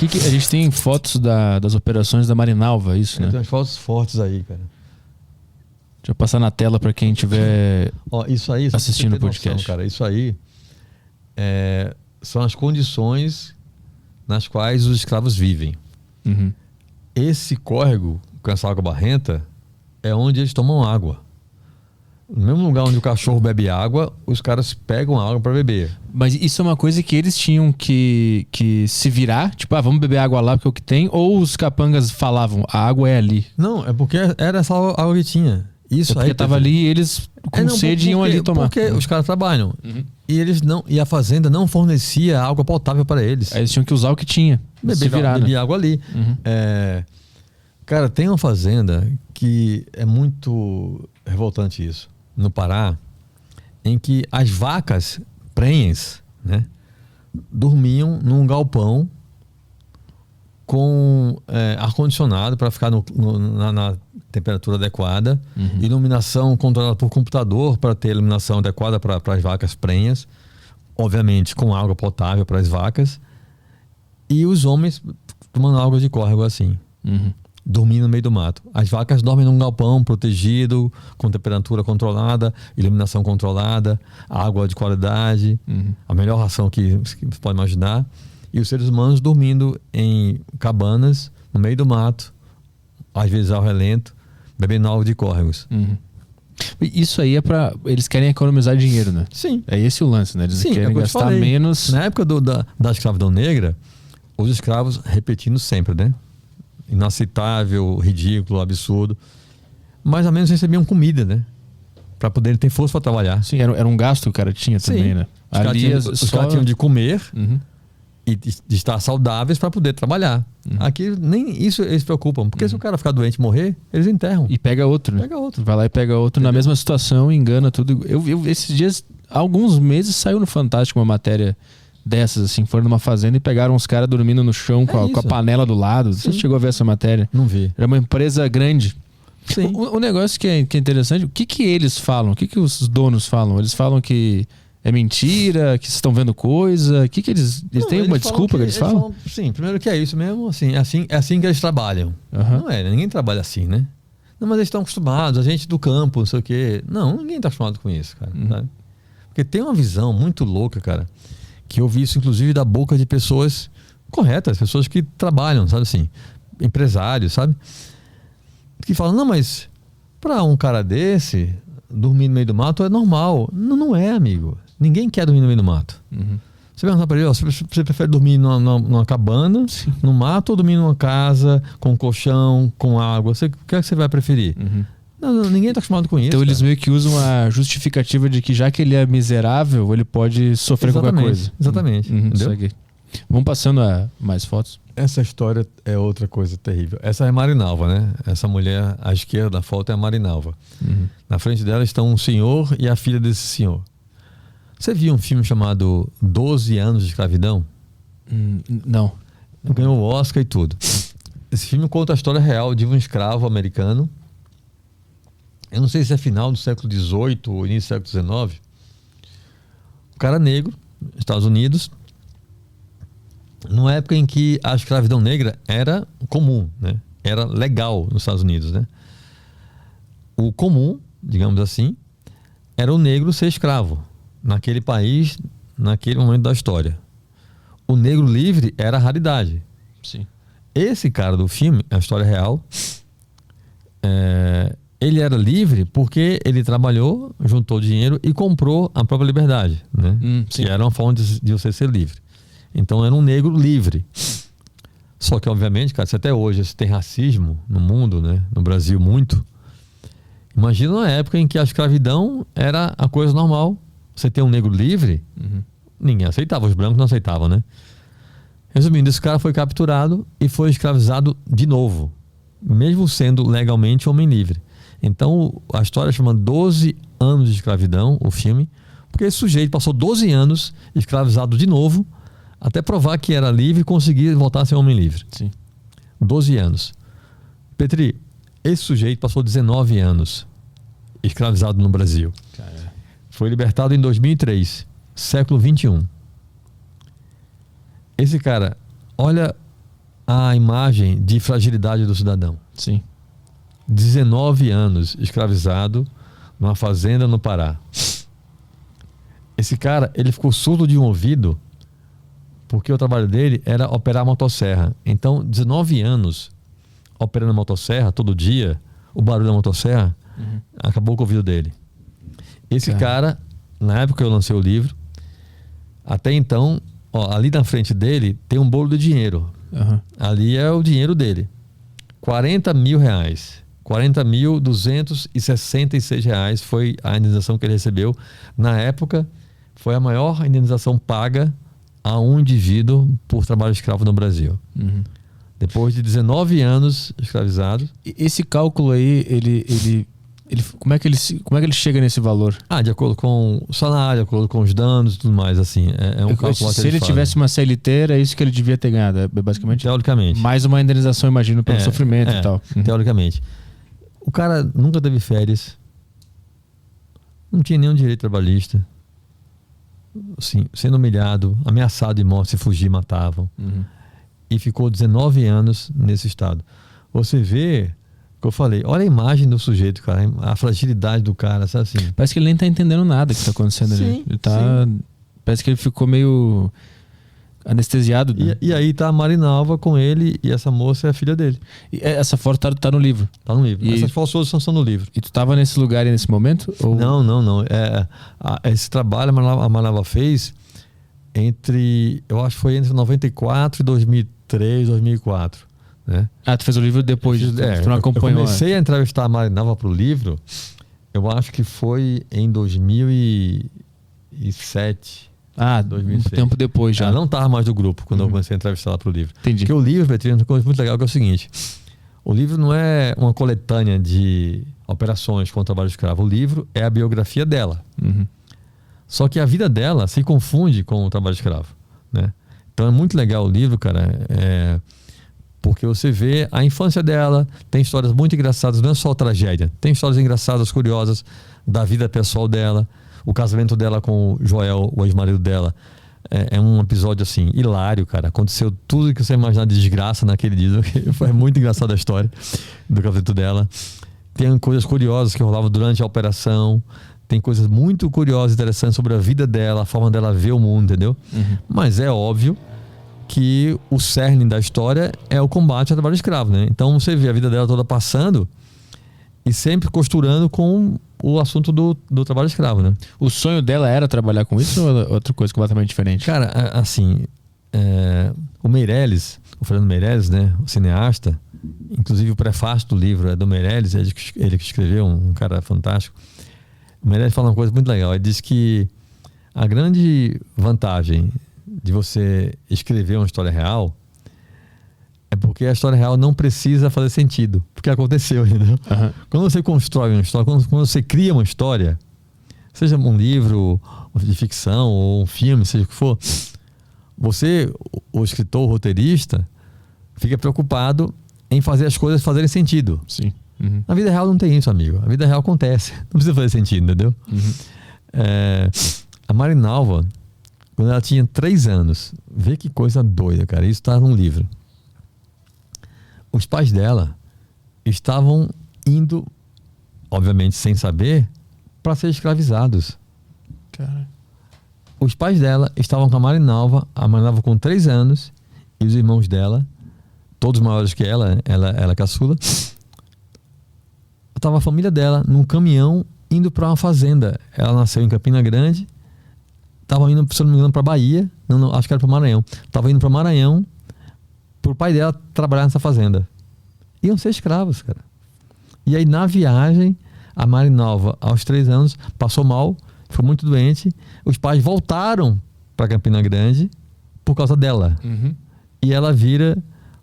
A gente tem fotos das operações da Marinalva, isso, né? Tem umas fotos fortes aí, cara. Deixa eu passar na tela para quem estiver isso aí, assistindo o podcast. Noção, cara, isso aí são as condições nas quais os escravos vivem. Uhum. Esse córrego com essa água barrenta é onde eles tomam água. No mesmo lugar onde o cachorro bebe água, os caras pegam a água para beber. Mas isso é uma coisa que eles tinham que se virar? Tipo, vamos beber água lá porque é o que tem? Ou os capangas falavam, a água é ali? Não, é porque era essa água que tinha. Isso porque aí tava ali e eles com sede iam ali tomar. Porque os caras trabalham. Uhum. E a fazenda não fornecia água potável para eles. Aí eles tinham que usar o que tinha. Beber água ali. Uhum. Cara, tem uma fazenda que é muito revoltante isso. No Pará, em que as vacas prenhes, né, dormiam num galpão com ar-condicionado para ficar na temperatura adequada, iluminação controlada por computador para ter iluminação adequada para as vacas prenhas, obviamente com água potável para as vacas, e os homens tomando água de córrego assim. Dormindo no meio do mato. As vacas dormem num galpão protegido, com temperatura controlada, iluminação controlada, água de qualidade, a melhor ração que você pode imaginar. E os seres humanos dormindo em cabanas, no meio do mato, às vezes ao relento, bebendo água de córregos. Isso aí eles querem economizar dinheiro, né? Sim. É esse o lance, né? Eles querem gastar menos. Na época da escravidão negra, os escravos, repetindo sempre, né? Inaceitável, ridículo, absurdo, mais ou menos recebiam comida, né? Para poderem ter força para trabalhar. Sim, era um gasto que o cara tinha também, né? Os caras tinham de comer e de estar saudáveis para poder trabalhar. Aqui nem isso eles se preocupam, porque se o cara ficar doente e morrer, eles enterram. E pega outro, né? Pega outro. Vai lá e pega outro. Entendeu? Na mesma situação, engana tudo. Eu esses dias, há alguns meses, saiu no Fantástico uma matéria dessas, assim, foram numa fazenda e pegaram uns caras dormindo no chão com a panela do lado. Você chegou a ver essa matéria? Não vi. Era uma empresa grande. Sim. O negócio que é interessante, o que eles falam? O que os donos falam? Eles falam que é mentira, que vocês estão vendo coisa? Que eles têm uma desculpa que eles falam? Sim, primeiro que é isso mesmo, assim, é assim que eles trabalham. Não ninguém trabalha assim, né? Não, mas eles estão acostumados, a gente do campo, não sei o quê. Não, ninguém está acostumado com isso, cara. Sabe? Porque tem uma visão muito louca, cara, que eu vi isso inclusive da boca de pessoas corretas, pessoas que trabalham, sabe assim, empresários, sabe? Que falam, não, mas para um cara desse, dormir no meio do mato é normal. Não é, amigo. Ninguém quer dormir no meio do mato. Você pergunta para ele, você prefere dormir numa cabana, no mato, ou dormir numa casa, com colchão, com água? O que é que você vai preferir? Não, ninguém está acostumado com isso. Então eles meio que usam a justificativa de que já que ele é miserável, ele pode sofrer qualquer coisa. Exatamente. Entendeu? Vamos passando a mais fotos. Essa história é outra coisa terrível. Essa é a Marinalva, né? Essa mulher à esquerda da foto é a Marinalva. Na frente dela estão um senhor e a filha desse senhor. Você viu um filme chamado 12 Anos de Escravidão? Não. Ganhou o Oscar e tudo. Esse filme conta a história real de um escravo americano. Eu não sei se é final do século XVIII ou início do século XIX. Um cara negro, Estados Unidos, numa época em que a escravidão negra era comum, né? Era legal nos Estados Unidos, né? O comum, digamos assim, era o negro ser escravo naquele país, naquele momento da história. O negro livre era a raridade. Sim. Esse cara do filme, a história real, ele era livre porque ele trabalhou, juntou dinheiro e comprou a própria liberdade, né? Que era uma forma de você ser livre. Então era um negro livre. Só que, obviamente, cara, se até hoje tem racismo no mundo, né? No Brasil, muito. Imagina uma época em que a escravidão era a coisa normal. Você ter um negro livre, ninguém aceitava, os brancos não aceitavam, né? Resumindo, esse cara foi capturado e foi escravizado de novo, mesmo sendo legalmente homem livre. Então a história chama 12 anos de escravidão, o filme, porque esse sujeito passou 12 anos escravizado de novo, até provar que era livre e conseguir voltar a ser homem livre. Sim. 12 anos. Petri, esse sujeito passou 19 anos escravizado no Brasil. Caramba. Foi libertado em 2003, século 21. Esse cara, olha a imagem de fragilidade do cidadão. Sim. 19 anos escravizado numa fazenda no Pará. Esse cara, ele ficou surdo de um ouvido porque o trabalho dele era operar a motosserra. Então, 19 anos operando a motosserra todo dia, o barulho da motosserra acabou com o ouvido dele. Esse cara, na época que eu lancei o livro, até então, ali na frente dele tem um bolo de dinheiro. Ali é o dinheiro dele. 40 mil reais. 40.266 reais foi a indenização que ele recebeu. Na época, foi a maior indenização paga a um indivíduo por trabalho escravo no Brasil. Depois de 19 anos escravizado. Esse cálculo aí, como é que ele chega nesse valor? De acordo com o salário, de acordo com os danos e tudo mais, assim. É um cálculo que se ele tivesse uma CLT, era isso que ele devia ter ganhado, basicamente? Teoricamente. Mais uma indenização, imagino, pelo sofrimento e tal. Teoricamente. O cara nunca teve férias. Não tinha nenhum direito trabalhista. Assim, sendo humilhado, ameaçado de morte, se fugir, matavam. E ficou 19 anos nesse estado. Você vê, que eu falei, olha a imagem do sujeito, cara, a fragilidade do cara, sabe assim? Parece que ele nem tá entendendo nada que tá acontecendo ali. Ele tá, parece que ele ficou meio anestesiado. Né? E aí tá a Marinalva com ele, e essa moça é a filha dele. E essa foto tá no livro? Tá no livro. Essas fotos são no livro. E tu tava nesse lugar e nesse momento? Ou... Não. Esse trabalho a Marinalva fez eu acho que foi entre 94 e 2003, 2004. Né? Tu fez o livro depois, tu não acompanhou. Eu comecei a entrevistar a Marinalva pro livro, eu acho que foi em 2007. 2006. Um tempo depois já. Ela não estava mais do grupo quando eu comecei a entrevistar ela pro livro. Entendi. Porque o livro, Petrinho, tem uma coisa muito legal que é o seguinte: o livro não é uma coletânea de operações com o trabalho escravo. O livro é a biografia dela. Só que a vida dela se confunde com o trabalho escravo, né? Então é muito legal o livro, cara, porque você vê a infância dela, tem histórias muito engraçadas, não é só tragédia, tem histórias engraçadas, curiosas da vida pessoal dela. O casamento dela com o Joel, o ex-marido dela, é um episódio assim, hilário, cara. Aconteceu tudo que você imaginar de desgraça naquele dia. Foi muito engraçada a história do casamento dela. Tem coisas curiosas que rolavam durante a operação. Tem coisas muito curiosas e interessantes sobre a vida dela, a forma dela ver o mundo, entendeu? Mas é óbvio que o cerne da história é o combate ao trabalho escravo, né? Então você vê a vida dela toda passando e sempre costurando com o assunto do trabalho escravo, né? O sonho dela era trabalhar com isso ou outra coisa completamente diferente? Cara, assim, o Meirelles, o Fernando Meirelles, né? O cineasta, inclusive o prefácio do livro é do Meirelles, ele que escreveu, um cara fantástico. O Meirelles fala uma coisa muito legal, ele diz que a grande vantagem de você escrever uma história real é porque a história real não precisa fazer sentido, porque aconteceu, entendeu? Quando você constrói uma história, quando você cria uma história, seja um livro de ficção ou um filme, seja o que for, você, o escritor, o roteirista, fica preocupado em fazer as coisas fazerem sentido. Sim. Na vida real não tem isso, amigo. A vida real acontece, não precisa fazer sentido, entendeu? A Marinalva, quando ela tinha 3 anos, vê que coisa doida, cara, isso está num livro. Os pais dela estavam indo, obviamente sem saber, para ser escravizados. Cara. Os pais dela estavam com a Marinalva com 3 anos, e os irmãos dela, todos maiores que ela caçula, estava a família dela num caminhão indo para uma fazenda. Ela nasceu em Campina Grande, estava indo, se não me engano, para Bahia, não, acho que era para Maranhão. Estava indo para Maranhão, pro pai dela trabalhar nessa fazenda. Iam ser escravos, cara. E aí, na viagem, a Marinalva, aos 3 anos, passou mal, ficou muito doente. Os pais voltaram para Campina Grande por causa dela. E ela vira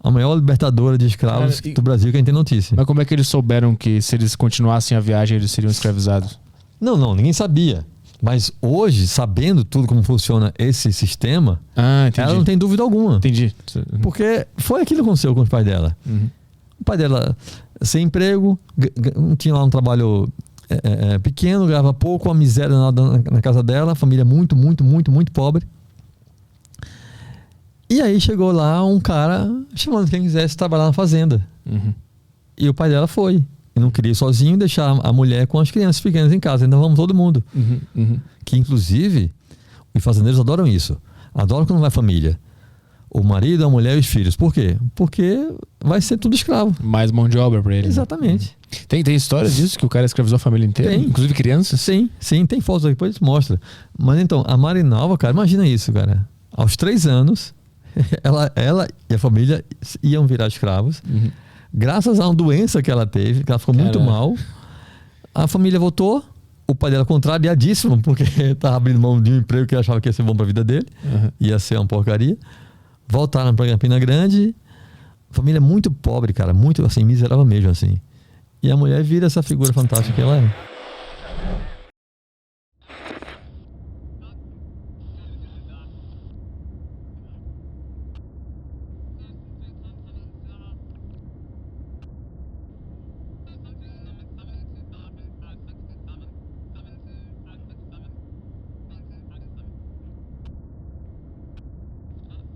a maior libertadora de escravos do Brasil que a gente tem notícia. Mas como é que eles souberam que se eles continuassem a viagem, eles seriam escravizados? Não, ninguém sabia. Mas hoje, sabendo tudo como funciona esse sistema, ela não tem dúvida alguma. Entendi. Porque foi aquilo que aconteceu com os pais dela. O pai dela, sem emprego, tinha lá um trabalho pequeno, ganhava pouco, a miséria na casa dela, família muito, muito, muito, muito pobre. E aí chegou lá um cara chamando quem quisesse trabalhar na fazenda. E o pai dela foi. E não queria ir sozinho, deixar a mulher com as crianças pequenas em casa. Ainda vamos todo mundo. Que inclusive, os fazendeiros adoram isso. Adoram quando vai família. O marido, a mulher e os filhos. Por quê? Porque vai ser tudo escravo. Mais mão de obra pra ele. Exatamente. Tem histórias disso? Que o cara escravizou a família inteira? Tem. Inclusive crianças? Sim, tem fotos aqui, depois mostra. Mas então, a Marinalva, cara, imagina isso, cara. Aos 3 anos, ela e a família iam virar escravos. Graças a uma doença que ela teve, que ela ficou muito mal. A família voltou. O pai dela contrariadíssimo, porque estava abrindo mão de um emprego que achava que ia ser bom para a vida dele. Ia ser uma porcaria. Voltaram para Campina Grande. Família muito pobre, cara. Muito, assim, miserável mesmo, assim. E a mulher vira essa figura fantástica que ela é.